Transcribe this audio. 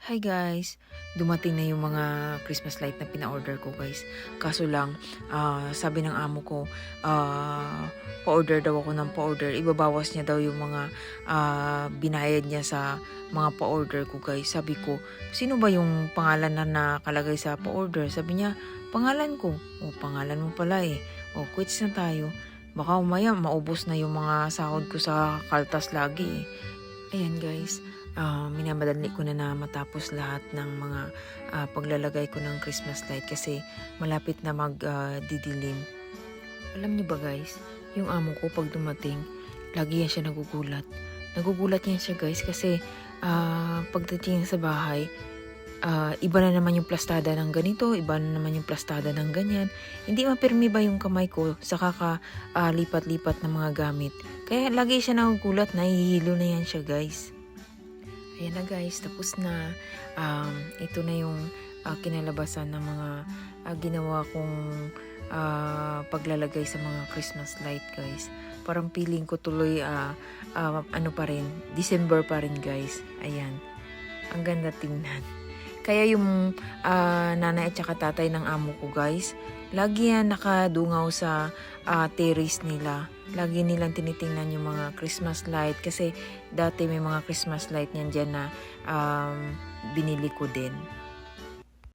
Hi guys! Dumating na yung mga Christmas light na pina-order ko guys. Kaso lang, sabi ng amo ko, pa-order daw ako ng pa-order. Ibabawas niya daw yung mga binayad niya sa mga pa-order ko guys. Sabi ko, sino ba yung pangalan na nakalagay sa pa-order? Sabi niya, pangalan ko. O, pangalan mo pala eh. O, quits na tayo. Baka umaya maubos na yung mga sahod ko sa kaltas lagi eh. Ayan guys, minamadali ko na matapos lahat ng mga paglalagay ko ng Christmas light kasi malapit na magdidilim. Alam niyo ba guys, yung amo ko pag dumating, lagi yan siya nagugulat. Nagugulat yan siya guys kasi pagdating sa bahay, iba na naman yung plastada ng ganito, iba na naman yung plastada ng ganyan. Hindi mapirmi ba yung kamay ko sa lipat-lipat ng mga gamit. Kaya lagi siya nagugulat, nahihilo na yan siya guys. Ayan na guys, tapos na. Ito na yung kinalabasan ng mga ginawa kong paglalagay sa mga Christmas light guys. Parang feeling ko tuloy ano pa rin, December pa rin guys. Ayan, ang ganda tingnan. Kaya yung nanay at saka tatay ng amo ko guys, lagi yan nakadungaw sa terrace nila. Lagi nilang tinitingnan yung mga Christmas light kasi dati may mga Christmas light niyan dyan na binili ko din.